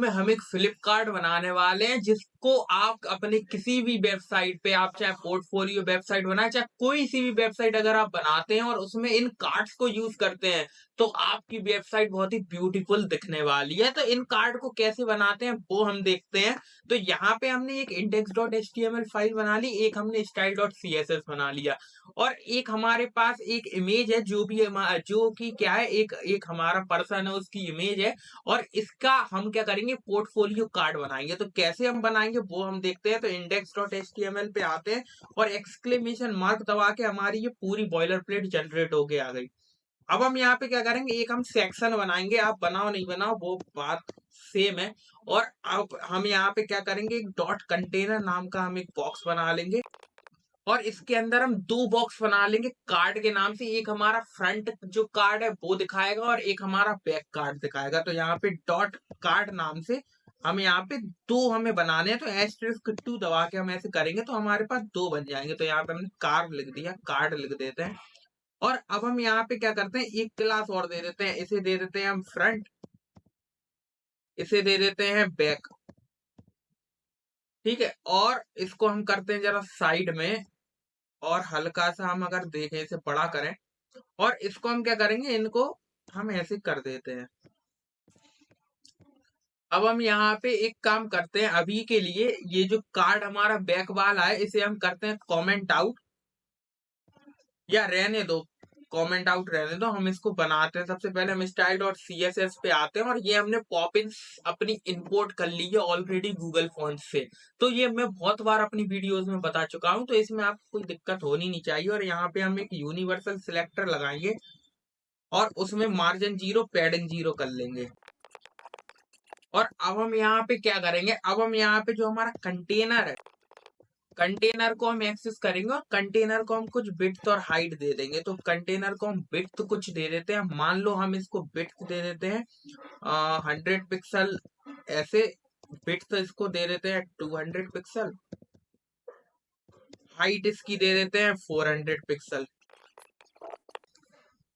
में हम एक फ्लिपकार्ट बनाने वाले हैं जिसको आप अपने किसी भी वेबसाइट पे, आप चाहे पोर्टफोलियो वेबसाइट बनाए, चाहे कोई सी भी वेबसाइट अगर आप बनाते हैं और उसमें इन कार्ड्स को यूज करते हैं तो आपकी वेबसाइट बहुत ही ब्यूटीफुल दिखने वाली है। तो इन कार्ड को कैसे बनाते हैं वो हम देखते हैं। तो यहाँ पे हमने एक index.html फाइल बना ली, एक हमने style.css बना लिया, और एक हमारे पास एक इमेज है जो भी जो कि क्या है, एक एक हमारा पर्सन है उसकी इमेज है, और इसका हम क्या करेंगे, पोर्टफोलियो कार्ड बनाएंगे। तो कैसे हम बनाएंगे वो हम देखते हैं। तो index.html पे आते हैं और एक्सक्लेमेशन मार्क दबा के हमारी ये पूरी बॉयलर प्लेट जनरेट होके आ गई। अब हम यहाँ पे क्या करेंगे, एक हम सेक्शन बनाएंगे, आप बनाओ नहीं बनाओ वो बात सेम है। और अब हम यहाँ पे क्या करेंगे, एक डॉट कंटेनर नाम का हम एक बॉक्स बना लेंगे, और इसके अंदर हम दो बॉक्स बना लेंगे कार्ड के नाम से। एक हमारा फ्रंट जो कार्ड है वो दिखाएगा और एक हमारा बैक कार्ड दिखाएगा। तो यहाँ पे डॉट कार्ड नाम से हम यहाँ पे दो हमें बनाने हैं। तो एस्टेरिस्क 2 दबा के हम ऐसे करेंगे तो हमारे पास दो बन जाएंगे। तो यहाँ पे हमने कार लिख दिया, कार्ड लिख देते हैं। और अब हम यहाँ पे क्या करते हैं, एक क्लास और दे देते हैं, इसे दे देते हैं हम फ्रंट, इसे दे देते हैं बैक। ठीक है, और इसको हम करते हैं जरा साइड में, और हल्का सा हम अगर देखें इसे बड़ा करें, और इसको हम क्या करेंगे, इनको हम ऐसे कर देते हैं। अब हम यहाँ पे एक काम करते हैं, अभी के लिए ये जो कार्ड हमारा बैक वाला है इसे हम करते हैं कमेंट आउट, या रहने दो, कमेंट आउट रहने दो, हम इसको बनाते हैं। सबसे पहले हम style.css पे आते हैं, और ये हमने पॉपिंस अपनी इंपोर्ट कर ली है ऑलरेडी गूगल फॉन्ट्स से। तो ये मैं बहुत बार अपनी वीडियोस में बता चुका हूँ, तो इसमें आपको कोई दिक्कत होनी नहीं चाहिए। और यहाँ पे हम एक यूनिवर्सल सिलेक्टर लगाएंगे और उसमें मार्जिन 0 पैडिंग 0 कर लेंगे। और अब हम यहाँ पे क्या करेंगे, अब हम यहाँ पे जो हमारा कंटेनर है, कंटेनर को हम एक्सेस करेंगे, और कंटेनर को हम कुछ विड्थ और हाइट दे देंगे। तो कंटेनर को हम विड्थ कुछ दे देते हैं, मान लो हम इसको विड्थ दे देते हैं 100 पिक्सल, ऐसे विड्थ इसको दे देते हैं 200 पिक्सल, हाइट इसकी दे देते हैं 400 पिक्सल।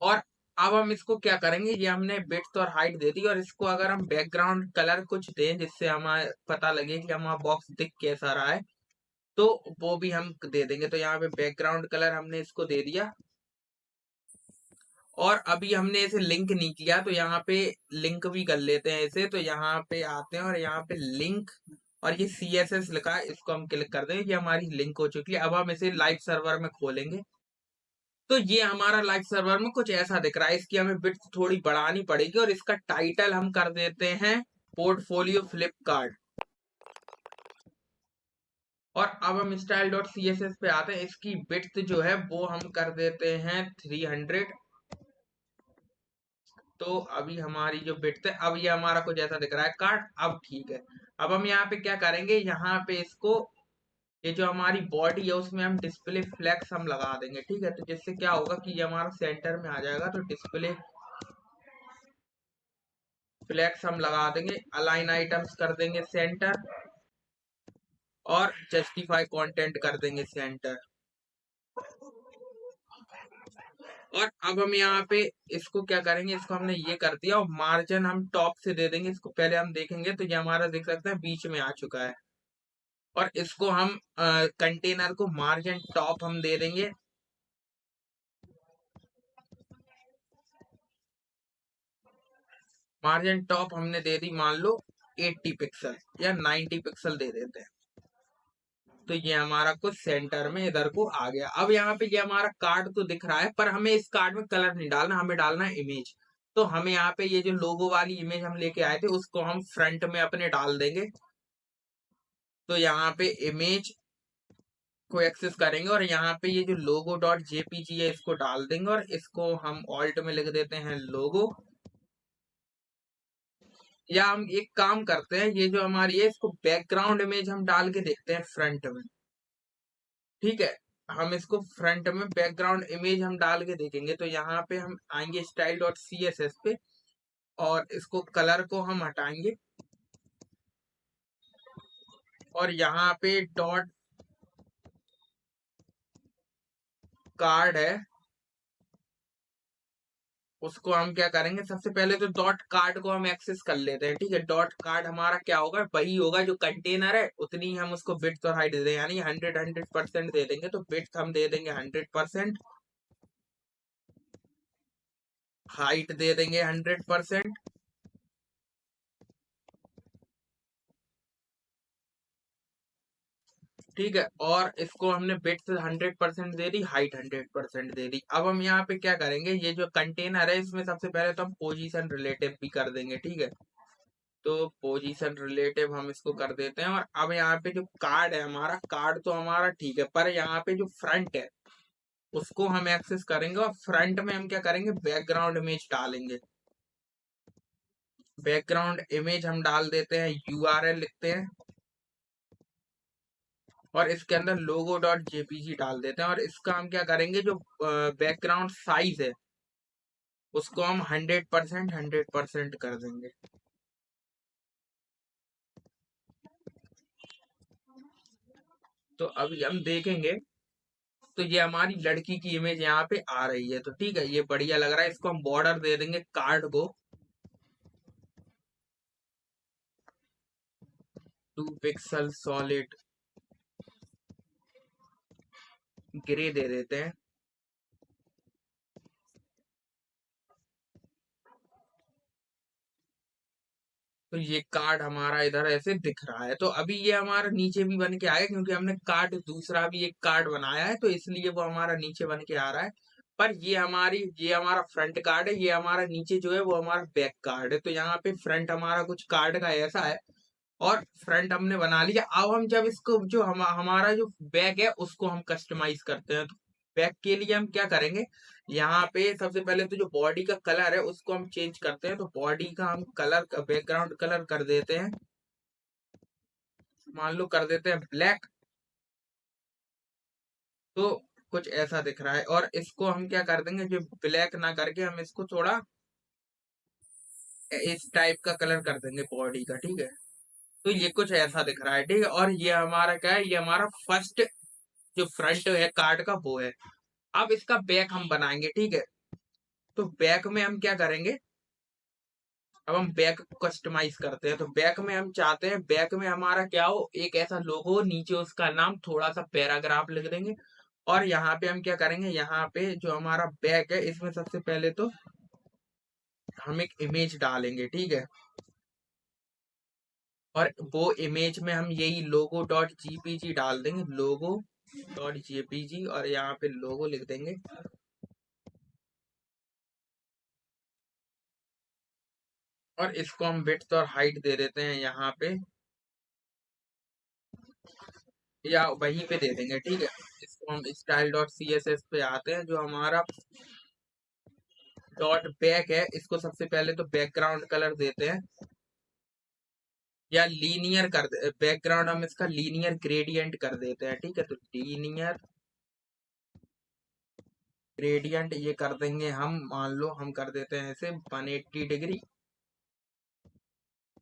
और अब हम इसको क्या करेंगे, ये हमने विड्थ और हाइट दे दी, और इसको अगर हम बैकग्राउंड कलर कुछ दें जिससे हमें पता लगे कि हमारा बॉक्स दिख कैसा रहा है, तो वो भी हम दे देंगे। तो यहाँ पे बैकग्राउंड कलर हमने इसको दे दिया। और अभी हमने इसे लिंक नहीं किया, तो यहाँ पे लिंक भी कर लेते हैं इसे। तो यहाँ पे आते हैं और यहाँ पे लिंक, और ये CSS लिखा है, इसको हम क्लिक कर देंगे, ये हमारी लिंक हो चुकी है। अब हम इसे लाइव सर्वर में खोलेंगे, तो ये हमारा लाइव सर्वर में कुछ ऐसा दिख रहा है। इसकी हमें विड्थ थोड़ी बढ़ानी पड़ेगी, और इसका टाइटल हम कर देते हैं पोर्टफोलियो फ्लिपकार्ट। और अब हम style.css पे आते हैं, इसकी विड्थ जो है वो हम कर देते हैं 300। तो अभी हमारी जो विड्थ है, अब ये हमारा कुछ ऐसा दिख रहा है कार्ड, अब ठीक है। अब हम यहाँ पे क्या करेंगे, यहाँ पे इसको, ये जो हमारी बॉडी है उसमें हम डिस्प्ले फ्लेक्स हम लगा देंगे। ठीक है, तो जिससे क्या होगा कि ये हमारा सेंटर में आ जाएगा। तो डिस्प्ले फ्लेक्स हम लगा देंगे, अलाइन आइटम्स कर देंगे सेंटर, और जस्टिफाई कंटेंट कर देंगे सेंटर। और अब हम यहाँ पे इसको क्या करेंगे, इसको हमने ये कर दिया, और मार्जिन हम टॉप से दे देंगे। इसको पहले हम देखेंगे तो ये हमारा देख सकते हैं बीच में आ चुका है। और इसको हम कंटेनर को मार्जिन टॉप हम दे देंगे, मार्जिन टॉप हमने दे दी, मान लो 80 पिक्सल या 90 पिक्सल दे देते हैं। तो ये हमारा कुछ सेंटर में इधर को आ गया। अब यहाँ पे ये हमारा कार्ड तो दिख रहा है, पर हमें इस कार्ड में कलर नहीं डालना, हमें डालना है इमेज। तो हमें यहाँ पे ये जो लोगो वाली इमेज हम लेके आए थे उसको हम फ्रंट में अपने डाल देंगे। तो यहाँ पे इमेज को एक्सेस करेंगे, और यहाँ पे ये जो लोगो डॉट जेपीजी है इसको डाल देंगे, और इसको हम ऑल्ट में लिख देते हैं लोगो। या हम एक काम करते हैं, ये जो हमारी है इसको बैकग्राउंड इमेज हम डाल के देखते हैं फ्रंट में। ठीक है, हम इसको फ्रंट में बैकग्राउंड इमेज हम डाल के देखेंगे। तो यहाँ पे हम आएंगे style.css पे, और इसको कलर को हम हटाएंगे, और यहाँ पे डॉट कार्ड है, उसको हम क्या करेंगे, सबसे पहले तो डॉट कार्ड को हम एक्सेस कर लेते हैं। ठीक है, डॉट कार्ड हमारा क्या होगा, वही होगा जो कंटेनर है, उतनी ही हम उसको विड्थ और हाइट दे देंगे, यानी 100% दे देंगे। तो विड्थ हम दे देंगे 100%, हाइट दे देंगे 100%। ठीक है, और इसको हमने विड्थ 100% दे दी, हाइट 100% दे दी। अब हम यहाँ पे क्या करेंगे, ये जो कंटेनर है इसमें सबसे पहले तो हम पोजीशन रिलेटिव भी कर देंगे। ठीक है, तो पोजीशन रिलेटिव हम इसको कर देते हैं। और अब यहाँ पे जो कार्ड है हमारा, कार्ड तो हमारा ठीक है, पर यहाँ पे जो फ्रंट है उसको हम एक्सेस करेंगे, और फ्रंट में हम क्या करेंगे, बैकग्राउंड इमेज डालेंगे। बैकग्राउंड इमेज हम डाल देते हैं, यूआरएल लिखते हैं, और इसके अंदर लोगो डॉट जेपीजी डाल देते हैं। और इसका हम क्या करेंगे, जो बैकग्राउंड साइज है उसको हम 100% कर देंगे। तो अभी हम देखेंगे, तो ये हमारी लड़की की इमेज यहाँ पे आ रही है। तो ठीक है, ये बढ़िया लग रहा है। इसको हम बॉर्डर दे देंगे कार्ड को 2 पिक्सल सॉलिड ग्रे दे देते हैं। तो ये कार्ड हमारा इधर ऐसे दिख रहा है। तो अभी ये हमारा नीचे भी बन के आएगा, क्योंकि हमने कार्ड दूसरा भी एक कार्ड बनाया है, तो इसलिए वो हमारा नीचे बन के आ रहा है। पर ये हमारा फ्रंट कार्ड है, ये हमारा नीचे जो है वो हमारा बैक कार्ड है। तो यहाँ पे फ्रंट हमारा कुछ कार्ड का ऐसा है, और फ्रंट हमने बना लिया। अब हम जब इसको जो हमारा जो बैक है उसको हम कस्टमाइज करते हैं। तो बैक के लिए हम क्या करेंगे, यहाँ पे सबसे पहले तो जो बॉडी का कलर है उसको हम चेंज करते हैं। तो बॉडी का हम कलर, बैकग्राउंड कलर कर देते हैं, मान लो कर देते हैं ब्लैक। तो कुछ ऐसा दिख रहा है, और इसको हम क्या कर देंगे, जो ब्लैक ना करके हम इसको थोड़ा इस टाइप का कलर कर देंगे बॉडी का। ठीक है, तो ये कुछ ऐसा दिख रहा है। ठीक है, और ये हमारा क्या है, ये हमारा फर्स्ट जो फ्रंट है कार्ड का वो है। अब इसका बैक हम बनाएंगे। ठीक है, तो बैक में हम क्या करेंगे, अब हम बैक कस्टमाइज करते हैं। तो बैक में हम चाहते हैं, बैक में हमारा क्या हो, एक ऐसा लोगो हो, नीचे उसका नाम, थोड़ा सा पैराग्राफ लिख देंगे। और यहाँ पे हम क्या करेंगे, यहाँ पे जो हमारा बैक है इसमें सबसे पहले तो हम एक इमेज डालेंगे। ठीक है, और वो इमेज में हम यही लोगो डॉट जीपीजी डाल देंगे, लोगो डॉट जेपीजी, और यहाँ पे लोगो लिख देंगे। और इसको हम विड्थ और हाइट दे देते हैं यहाँ पे, या वहीं पे दे देंगे। ठीक है, इसको हम style dot C S S पे आते हैं, जो हमारा डॉट बैक है इसको सबसे पहले तो बैकग्राउंड कलर देते हैं, या लीनियर कर दे, बैकग्राउंड हम इसका लीनियर ग्रेडियंट कर देते हैं। ठीक है, तो लीनियर ग्रेडियंट ये कर देंगे हम, मान लो हम कर देते हैं इसे 180 डिग्री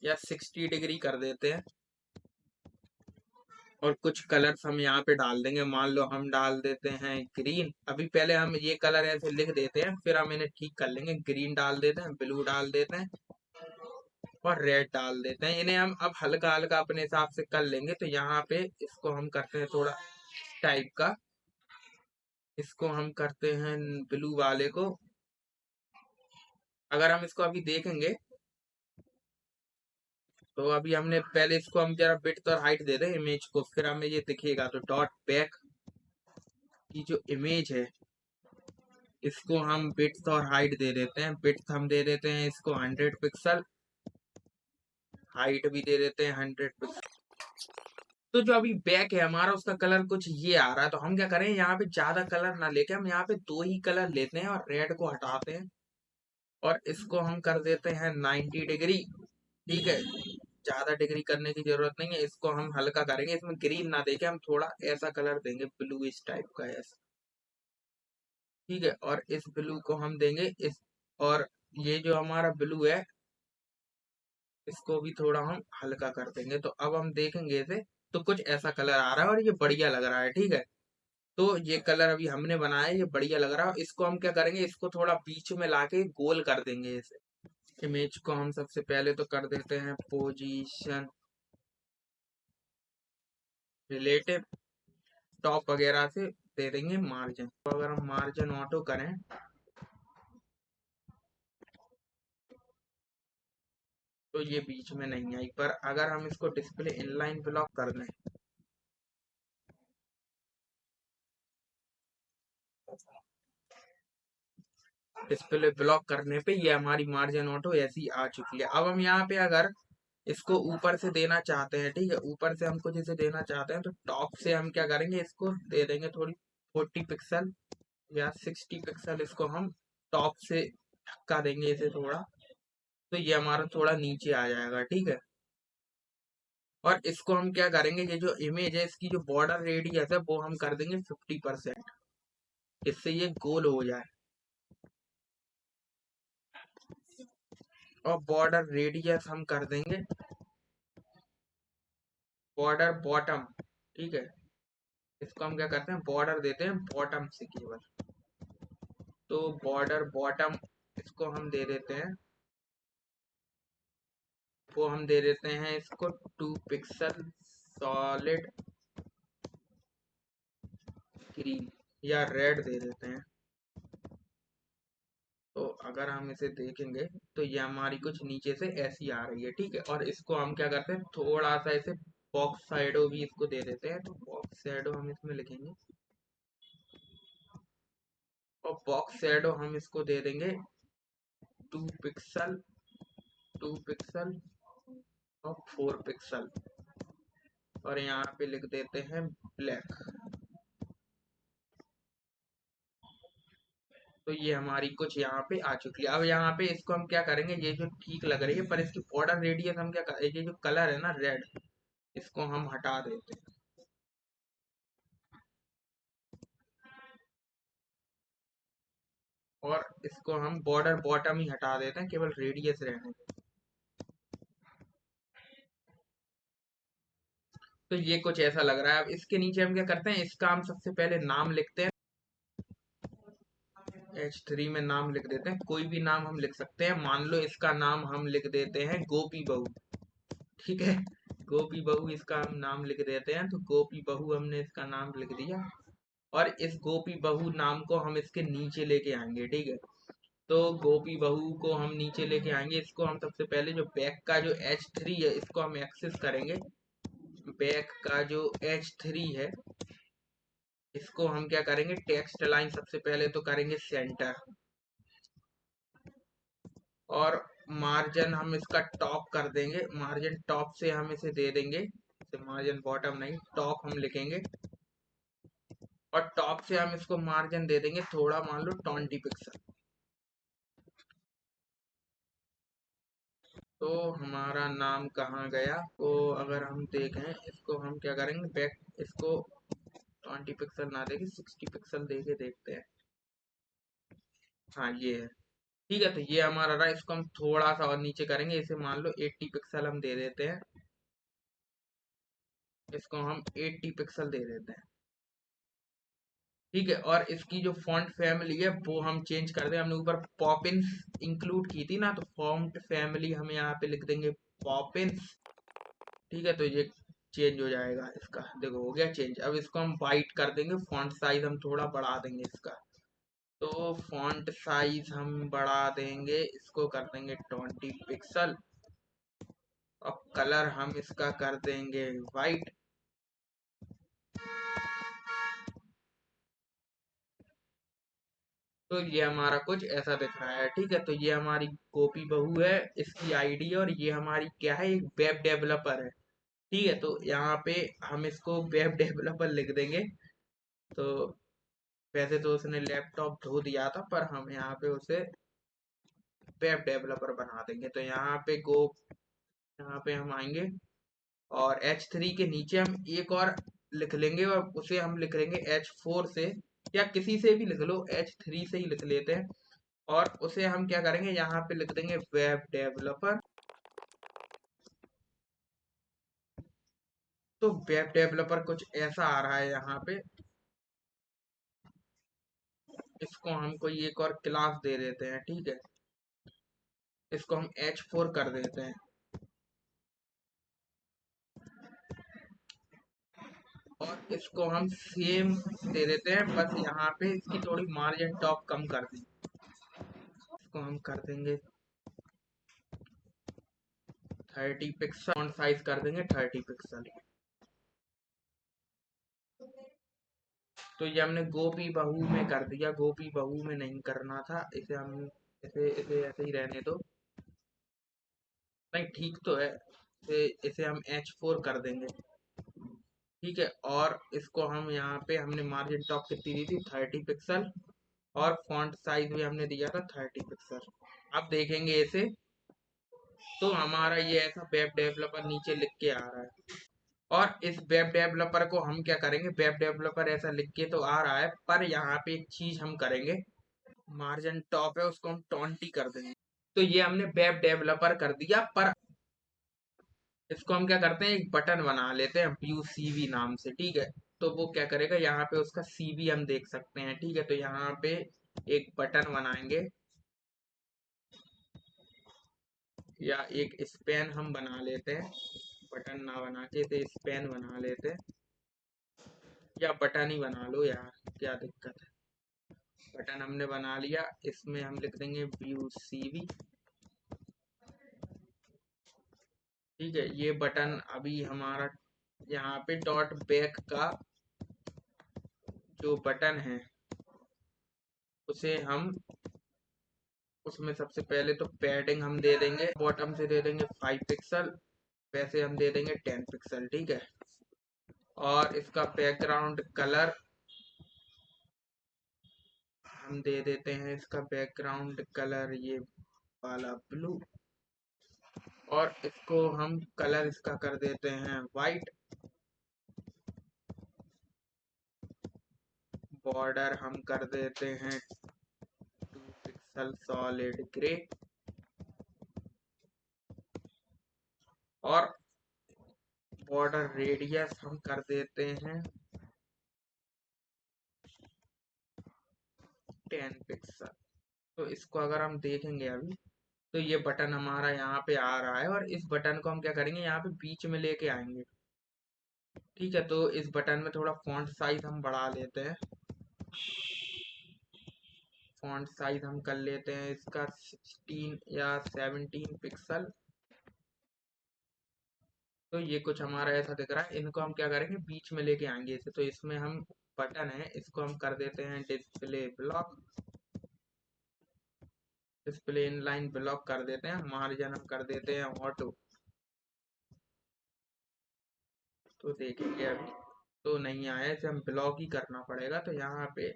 या 60 डिग्री कर देते हैं। और कुछ कलर्स हम यहाँ पे डाल देंगे, मान लो हम डाल देते हैं ग्रीन। अभी पहले हम ये कलर ऐसे लिख देते हैं, फिर हम इन्हें ठीक कर लेंगे। ग्रीन डाल देते हैं, ब्लू डाल देते हैं, और रेड डाल देते हैं। इन्हें हम अब हल्का हल्का अपने हिसाब से कर लेंगे। तो यहाँ पे इसको हम करते हैं थोड़ा टाइप का, इसको हम करते हैं ब्लू वाले को। अगर हम इसको अभी देखेंगे, तो अभी हमने पहले इसको हम जरा विड्थ और हाइट दे दें इमेज को, फिर हमें ये दिखेगा। तो डॉट बैक की जो इमेज है इसको हम विड्थ और हाइट दे देते हैं। विड्थ हम दे देते हैं इसको 100 पिक्सल, हाइट भी दे देते हैं 100 पिक्सल। तो जो अभी बैक है हमारा उसका कलर कुछ ये आ रहा है। तो हम क्या करें, यहाँ पे ज्यादा कलर ना लेके हम यहाँ पे दो ही कलर लेते हैं, और रेड को हटाते हैं, और इसको हम कर देते हैं 90 डिग्री। ठीक है, ज्यादा डिग्री करने की जरूरत नहीं है, इसको हम हल्का करेंगे। इसमें ग्रीन ना देके हम थोड़ा ऐसा कलर देंगे, ब्लू इस टाइप का ऐसा। ठीक है, और इस ब्लू को हम देंगे इस, और ये जो हमारा ब्लू है इसको भी थोड़ा हम हल्का कर देंगे। तो अब हम देखेंगे इसे, तो कुछ ऐसा कलर आ रहा है, और ये बढ़िया लग रहा है। ठीक है, तो ये कलर अभी हमने बनाया है, ये बढ़िया लग रहा है। इसको हम क्या करेंगे, इसको थोड़ा बीच में लाके गोल कर देंगे इसे। इमेज को हम सबसे पहले तो कर देते हैं पोजीशन रिलेटिव, टॉप वगैरह से दे देंगे मार्जिन। तो अगर हम मार्जिन ऑटो करें तो ये बीच में नहीं आई, पर अगर हम इसको डिस्प्ले इनलाइन ब्लॉक कर दें डिस्प्ले ब्लॉक करने पे ये हमारी मार्जिन ऑटो ऐसी आ चुकी है। अब हम यहाँ पे अगर इसको ऊपर से देना चाहते हैं, ठीक है, ऊपर से हम कुछ इसे देना चाहते हैं, तो टॉप से हम क्या करेंगे, इसको दे देंगे थोड़ी 40 पिक्सल या 60 पिक्सल, इसको हम टॉप से धक्का देंगे इसे थोड़ा, तो ये हमारा थोड़ा नीचे आ जाएगा, ठीक है। और इसको हम क्या करेंगे, ये जो इमेज है इसकी जो बॉर्डर रेडियस है वो हम कर देंगे 50%, इससे ये गोल हो जाए। और बॉर्डर रेडियस हम कर देंगे बॉर्डर बॉटम, ठीक है। इसको हम क्या करते हैं, बॉर्डर देते हैं बॉटम से केवल, तो बॉर्डर बॉटम इसको हम दे देते हैं, वो हम दे देते हैं इसको 2 पिक्सल सॉलिड ग्रीन या रेड दे देते हैं। तो अगर हम इसे देखेंगे तो ये हमारी कुछ नीचे से ऐसी आ रही है, ठीक है। और इसको हम क्या करते हैं, थोड़ा सा इसे बॉक्स शैडो भी इसको दे देते हैं, तो बॉक्स शैडो हम इसमें लिखेंगे, और बॉक्स शैडो हम इसको दे देंगे 2 पिक्सल, 2 पिक्सल और 4 पिक्सल, और यहाँ पे लिख देते हैं ब्लैक। तो ये हमारी कुछ यहाँ पे आ चुकी है। अब यहाँ पे इसको हम क्या करेंगे, ये जो ठीक लग रही है, पर इसकी बॉर्डर रेडियस हम क्या कर, ये जो कलर है ना रेड, इसको हम हटा देते हैं, और इसको हम बॉर्डर बॉटम ही हटा देते हैं, केवल रेडियस रहने दें। तो ये कुछ ऐसा लग रहा है। अब इसके नीचे हम क्या करते हैं, इसका हम सबसे पहले नाम लिखते हैं, H3 में नाम लिख देते हैं, कोई भी नाम हम लिख सकते हैं। मान लो इसका नाम हम लिख देते हैं गोपी बहू, ठीक है। गोपी बहू इसका हम नाम लिख देते हैं, तो गोपी बहू हमने इसका नाम लिख दिया। और इस गोपी बहू नाम को हम इसके नीचे लेके आएंगे, ठीक है। तो गोपी बहू को हम नीचे लेके आएंगे, इसको हम सबसे पहले जो बैक का जो H3 है इसको हम एक्सेस करेंगे। बैक का जो H3 है इसको हम क्या करेंगे, टेक्स्ट लाइन सबसे पहले तो करेंगे सेंटर, और मार्जिन हम इसका टॉप कर देंगे, मार्जिन टॉप से हम इसे दे देंगे, मार्जिन बॉटम नहीं टॉप हम लिखेंगे, और टॉप से हम इसको मार्जिन दे देंगे थोड़ा, मान लो 20 पिक्सल। तो हमारा नाम कहाँ गया, तो अगर हम देखें इसको हम क्या करेंगे, बैक इसको 20 पिक्सल ना देके 60 पिक्सल दे के देखते हैं। हाँ ये है, ठीक है। तो ये हमारा रहा, इसको हम थोड़ा सा और नीचे करेंगे, इसे मान लो 80 पिक्सल हम दे देते हैं, इसको हम 80 पिक्सल दे देते हैं, ठीक है। और इसकी जो फॉन्ट फैमिली है वो हम चेंज कर दें, हमने ऊपर पॉपिंस इंक्लूड की थी ना, तो फॉन्ट फैमिली हम यहाँ पे लिख देंगे पॉपिंस, ठीक है। तो ये चेंज हो जाएगा इसका, देखो हो गया चेंज। अब इसको हम वाइट कर देंगे, फॉन्ट साइज हम थोड़ा बढ़ा देंगे इसका, तो फॉन्ट साइज हम बढ़ा देंगे, इसको कर देंगे 20 पिक्सल, और कलर हम इसका कर देंगे वाइट। तो ये हमारा कुछ ऐसा दिख रहा है, ठीक है। तो ये हमारी कॉपी बहू है, इसकी आईडी, और ये हमारी क्या है, एक वेब डेवलपर है, ठीक है। तो यहाँ पे हम इसको वेब डेवलपर लिख देंगे। तो वैसे तो उसने लैपटॉप धो दिया था, पर हम यहाँ पे उसे वेब डेवलपर बना देंगे। तो यहाँ पे गो, यहाँ पे हम आएंगे, और H3 के नीचे हम एक और लिख लेंगे, और उसे हम लिख लेंगे H4 से, या किसी से भी लिख लो, H3 से ही लिख लेते हैं। और उसे हम क्या करेंगे, यहाँ पे लिख देंगे वेब डेवलपर। तो वेब डेवलपर कुछ ऐसा आ रहा है यहाँ पे, इसको हम कोई एक और क्लास दे देते हैं, ठीक है। इसको हम H4 कर देते हैं और इसको हम सेम दे देते हैं, बस यहाँ पे इसकी थोड़ी मार्जिन टॉप कम कर दी। इसको हम कर देंगे 30 पिक्सल, फॉन्ट साइज कर देंगे 30 पिक्सल। तो ये हमने गोपी बहू में कर दिया, गोपी बहू में नहीं करना था इसे, हम इसे इसे ऐसे ही रहने दो। नहीं ठीक तो है, इसे हम H4 कर देंगे, ठीक है। और इसको हम यहाँ पे हमने मार्जिन टॉप कितनी दी थी, 30 पिक्सल, और फॉन्ट साइज भी हमने दिया था 30 पिक्सल। अब देखेंगे इसे, तो हमारा ये ऐसा वेब डेवलपर नीचे लिख के आ रहा है। और इस वेब डेवलपर को हम क्या करेंगे, वेब डेवलपर ऐसा लिख के तो आ रहा है, पर यहाँ पे एक चीज हम करेंगे, मार्जिन टॉप है उसको हम 20 कर देंगे। तो ये हमने वेब डेवलपर कर दिया, पर इसको हम क्या करते हैं, एक बटन बना लेते हैं व्यू सीवी नाम से, ठीक है। तो वो क्या करेगा, यहाँ पे उसका सीवी हम देख सकते हैं, ठीक है। तो यहाँ पे एक बटन बनाएंगे, या एक स्पैन हम बना लेते हैं, बटन ना बना के तो स्पैन बना लेते हैं, या बटन ही बना लो यार, क्या दिक्कत है। बटन हमने बना लिया, इसमें हम लिख देंगे व्यू सीवी, ठीक है। ये बटन अभी हमारा यहाँ पे डॉट बैक का जो बटन है उसे हम, उसमें सबसे पहले तो पैडिंग हम दे देंगे, बॉटम से दे देंगे 5 पिक्सल, वैसे हम दे देंगे 10 पिक्सल, ठीक है। और इसका बैकग्राउंड कलर हम दे देते हैं, इसका बैकग्राउंड कलर ये वाला ब्लू, और इसको हम कलर इसका कर देते हैं वाइट। बॉर्डर हम कर देते हैं 2 पिक्सल सॉलिड ग्रे, और बॉर्डर रेडियस हम कर देते हैं 10 पिक्सल। तो इसको अगर हम देखेंगे अभी, तो ये बटन हमारा यहाँ पे आ रहा है, और इस बटन को हम क्या करेंगे, यहाँ पे बीच में लेके आएंगे, ठीक है। तो इस बटन में थोड़ा फॉन्ट साइज हम बढ़ा लेते हैं, फॉन्ट साइज हम कर लेते हैं इसका 16 या 17 पिक्सल। तो ये कुछ हमारा ऐसा दिख रहा है, इनको हम क्या करेंगे, बीच में लेके आएंगे इसे। तो इसमें हम बटन है, इसको हम कर देते हैं display block, display inline block कर देते हैं, मार्जिन हम कर देते हैं ऑटो। तो देखेंगे अभी, तो नहीं आया, इसे हम ब्लॉक ही करना पड़ेगा। तो यहाँ पे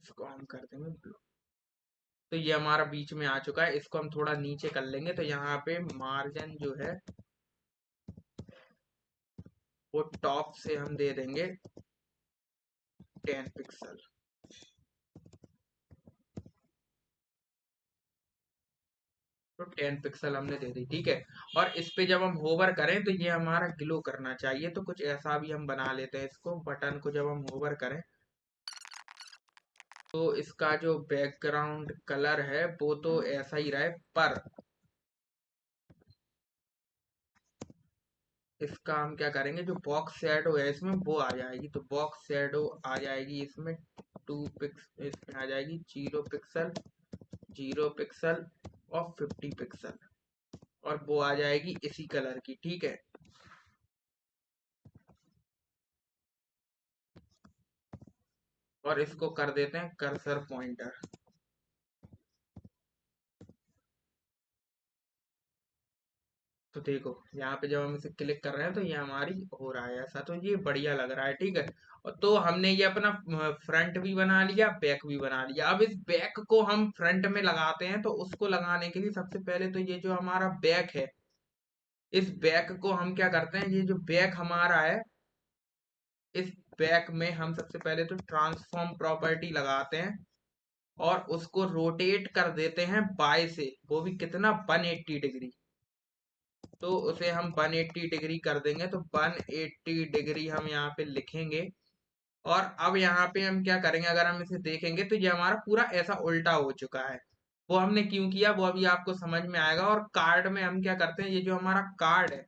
इसको हम कर देंगे ब्लॉक। तो ये हमारा बीच में आ चुका है, इसको हम थोड़ा नीचे कर लेंगे। तो यहाँ पे मार्जिन जो है वो टॉप से हम दे देंगे 10 पिक्सल। तो 10 पिक्सल हमने दे दी, ठीक है। और इस पे जब हम होवर करें तो ये हमारा ग्लो करना चाहिए, तो कुछ ऐसा भी हम बना लेते हैं इसको। बटन को जब हम होवर करें तो इसका जो बैकग्राउंड कलर है वो तो ऐसा ही रहे, पर इसका हम क्या करेंगे, जो बॉक्स शैडो है इसमें वो आ जाएगी। तो बॉक्स शैडो आ जाएगी इसमें 2 पिक्स, इसमें आ जाएगी 0 पिक्सल, 0 पिक्सल और 50 पिक्सल, और वो आ जाएगी इसी कलर की, ठीक है। और इसको कर देते हैं कर्सर पॉइंटर। तो देखो यहाँ पे जब हम इसे क्लिक कर रहे हैं तो ये हमारी हो रहा है ऐसा, तो ये बढ़िया लग रहा है, ठीक है। और तो हमने ये अपना फ्रंट भी बना लिया, बैक भी बना लिया। अब इस बैक को हम फ्रंट में लगाते हैं, तो उसको लगाने के लिए सबसे पहले तो ये जो हमारा बैक है, इस बैक को हम क्या करते हैं, ये जो बैक हमारा है, इस बैक में हम सबसे पहले तो ट्रांसफॉर्म प्रॉपर्टी लगाते हैं, और उसको रोटेट कर देते हैं बाय से, वो भी कितना, 180 डिग्री। तो उसे हम 180 डिग्री कर देंगे। तो 180 डिग्री हम यहाँ पे लिखेंगे, और अब यहाँ पे हम क्या करेंगे, अगर हम इसे देखेंगे तो ये हमारा पूरा ऐसा उल्टा हो चुका है। वो हमने क्यों किया वो अभी आपको समझ में आएगा। और कार्ड में हम क्या करते हैं, ये जो हमारा कार्ड है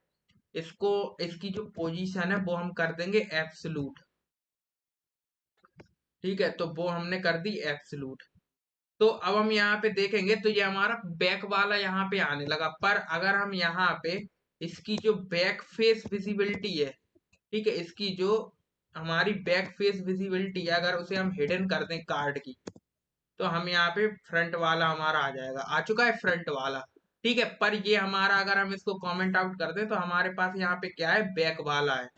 इसको, इसकी जो पोजीशन है वो हम कर देंगे एब्सलूट। ठीक है, तो वो हमने कर दी एब्सलूट। तो अब हम यहाँ पे देखेंगे तो ये हमारा बैक वाला यहाँ पे आने लगा। पर अगर हम यहाँ पे इसकी जो बैक फेस विजिबिलिटी है, ठीक है, इसकी जो हमारी बैक फेस विजिबिलिटी है अगर उसे हम हिडन कर दें कार्ड की, तो हम यहाँ पे फ्रंट वाला हमारा आ जाएगा, आ चुका है फ्रंट वाला। ठीक है, पर ये हमारा अगर हम इसको कमेंट आउट कर दें तो हमारे पास यहाँ पे क्या है, बैक वाला है।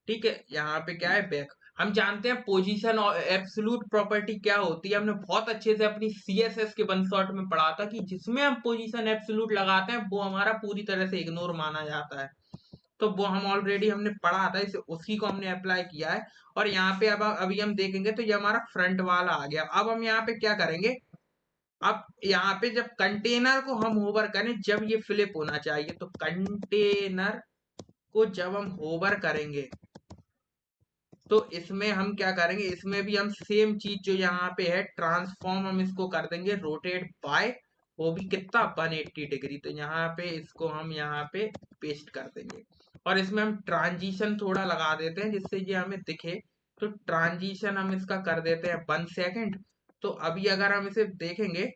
ठीक है, यहाँ पे क्या है, बैक। हम जानते हैं पोजीशन और एब्सोल्यूट प्रॉपर्टी क्या होती है, हमने बहुत अच्छे से अपनी सीएसएस के वन शॉट में पढ़ा था कि जिसमें हम पोजीशन एब्सोल्यूट लगाते हैं वो हमारा पूरी तरह से इग्नोर माना जाता है। तो वो हम ऑलरेडी हमने पढ़ा था, इसे उसी को हमने अप्लाई किया है। और यहाँ पे अब अभी हम देखेंगे तो ये हमारा फ्रंट वाला आ गया। अब हम यहाँ पे क्या करेंगे, अब यहाँ पे जब कंटेनर को हम होवर करें जब ये फ्लिप होना चाहिए, तो कंटेनर को जब हम होवर करेंगे तो इसमें हम क्या करेंगे, इसमें भी हम सेम चीज जो यहाँ पे है ट्रांसफॉर्म हम इसको कर देंगे रोटेट बाय, वो भी कितना 180 डिग्री। तो यहाँ पे इसको हम यहाँ पे पेस्ट कर देंगे और इसमें हम ट्रांजिशन थोड़ा लगा देते हैं जिससे ये हमें दिखे। तो ट्रांजिशन हम इसका कर देते हैं 1 सेकेंड। तो अभी अगर हम इसे देखेंगे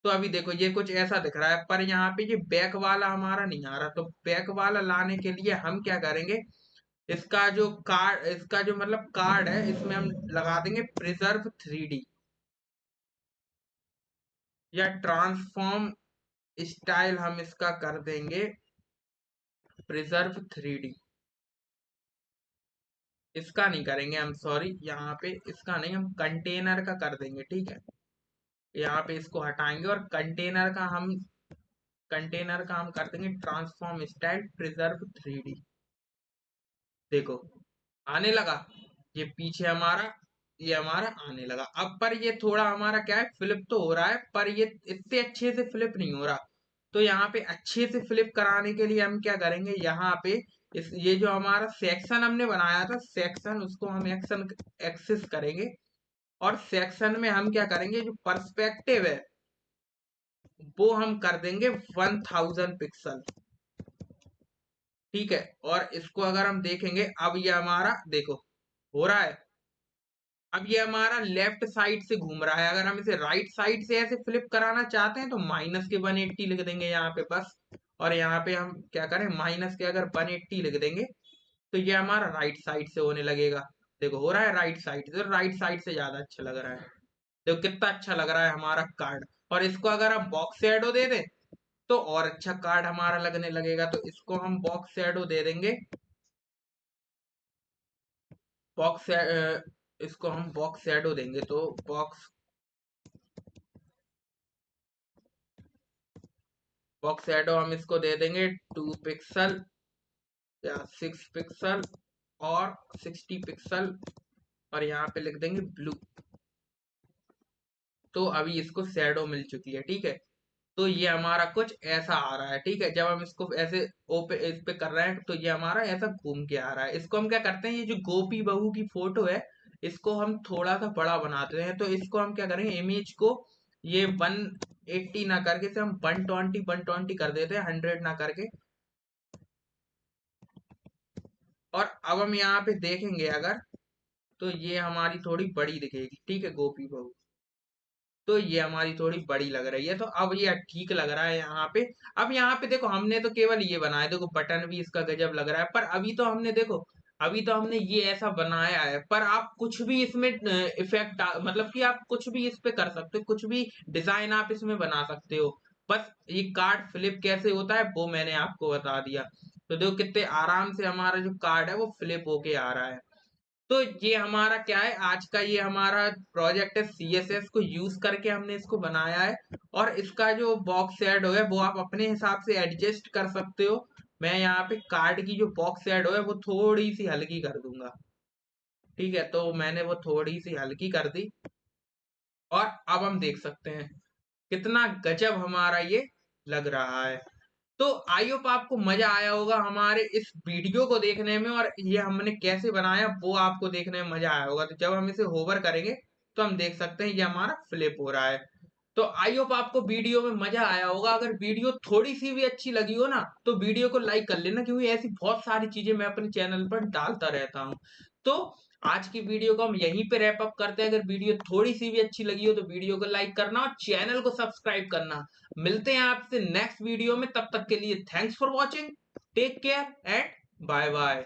तो अभी देखो ये कुछ ऐसा दिख रहा है, पर यहाँ पे ये बैक वाला हमारा नहीं आ रहा। तो बैक वाला लाने के लिए हम क्या करेंगे, इसका जो कार्ड, इसका जो मतलब कार्ड है इसमें हम लगा देंगे प्रिजर्व 3D, या ट्रांसफॉर्म स्टाइल हम इसका कर देंगे प्रिजर्व 3D। इसका नहीं करेंगे हम, सॉरी, यहाँ पे इसका नहीं, हम कंटेनर का कर देंगे। ठीक है, यहाँ पे इसको हटाएंगे और कंटेनर का हम कर देंगे ट्रांसफॉर्म स्टाइल प्रिजर्व 3D। देखो आने लगा, ये पीछे हमारा, ये हमारा आने लगा। अब पर ये थोड़ा हमारा क्या है, फ्लिप तो हो रहा है पर ये इतने अच्छे से फ्लिप नहीं हो रहा। तो यहाँ पे अच्छे से फ्लिप कराने के लिए हम क्या करेंगे, यहाँ पे इस ये जो हमारा सेक्शन हमने बनाया था सेक्शन, उसको हम एक्शन एक्सेस करेंगे। और सेक्शन में हम क्या करेंगे, जो पर्सपेक्टिव है वो हम कर देंगे 1000 पिक्सल। ठीक है, और इसको अगर हम देखेंगे अब ये हमारा देखो हो रहा है। अब ये हमारा लेफ्ट साइड से घूम रहा है, अगर हम इसे राइट साइड से ऐसे फ्लिप कराना चाहते हैं तो माइनस के 180 लिख देंगे यहाँ पे बस। और यहाँ पे हम क्या करें, माइनस के अगर 180 लिख देंगे तो ये हमारा राइट साइड से होने लगेगा। देखो हो रहा है राइट साइड से, राइट साइड से ज्यादा अच्छा लग रहा है। देखो कितना अच्छा लग रहा है हमारा कार्ड। और इसको अगर हम बॉक्स शैडो दे दें तो और अच्छा कार्ड हमारा लगने लगेगा। तो इसको हम बॉक्स शैडो दे देंगे, बॉक्स, इसको हम बॉक्स शैडो देंगे तो बॉक्स शैडो हम इसको दे देंगे 2 पिक्सल या 6 पिक्सल और 60 पिक्सल। और यहाँ पे लिख देंगे ब्लू। तो अभी इसको शैडो मिल चुकी है। ठीक है, तो ये हमारा कुछ ऐसा आ रहा है। ठीक है, जब हम इसको ऐसे ओपे इस पे कर रहे हैं तो ये हमारा ऐसा घूम के आ रहा है। इसको हम क्या करते हैं, ये जो गोपी बहू की फोटो है इसको हम थोड़ा सा बड़ा बनाते हैं। तो इसको हम क्या करेंगे, इमेज को ये 180 ना करके इसे हम 120 कर देते हैं, 100 ना करके। और अब हम यहाँ पे देखेंगे अगर, तो ये हमारी थोड़ी बड़ी दिखेगी। ठीक है, गोपी बहू तो ये हमारी थोड़ी बड़ी लग रही है। तो अब ये ठीक लग रहा है यहाँ पे। अब यहाँ पे देखो हमने तो केवल ये बनाया, देखो बटन भी इसका गजब लग रहा है। पर अभी तो हमने देखो, अभी तो हमने ये ऐसा बनाया है, पर आप कुछ भी इसमें इफेक्ट मतलब कि आप कुछ भी इस पे कर सकते हो, कुछ भी डिजाइन आप इसमें बना सकते हो। बस ये कार्ड फ्लिप कैसे होता है वो मैंने आपको बता दिया। तो देखो कितने आराम से हमारा जो कार्ड है वो फ्लिप होके आ रहा है। तो ये हमारा क्या है, आज का ये हमारा प्रोजेक्ट है, सीएसएस को यूज करके हमने इसको बनाया है। और इसका जो बॉक्स शेडो है वो आप अपने हिसाब से एडजस्ट कर सकते हो। मैं यहाँ पे कार्ड की जो बॉक्स शेडो है वो थोड़ी सी हल्की कर दूंगा। ठीक है, तो मैंने वो थोड़ी सी हल्की कर दी। और अब हम देख सकते हैं कितना गजब हमारा ये लग रहा है। तो आई होप आपको मजा आया होगा हमारे इस वीडियो को देखने में, और ये हमने कैसे बनाया वो आपको देखने में मजा आया होगा। तो जब हम इसे होवर करेंगे तो हम देख सकते हैं ये हमारा फ्लिप हो रहा है। तो आई होप आपको वीडियो में मजा आया होगा। अगर वीडियो थोड़ी सी भी अच्छी लगी हो ना तो वीडियो को लाइक कर लेना, क्योंकि ऐसी बहुत सारी चीजें मैं अपने चैनल पर डालता रहता हूँ। तो आज की वीडियो को हम यहीं पे रैप अप करते हैं। अगर वीडियो थोड़ी सी भी अच्छी लगी हो तो वीडियो को लाइक करना और चैनल को सब्सक्राइब करना। मिलते हैं आपसे नेक्स्ट वीडियो में, तब तक के लिए thanks for watching, take care and bye bye.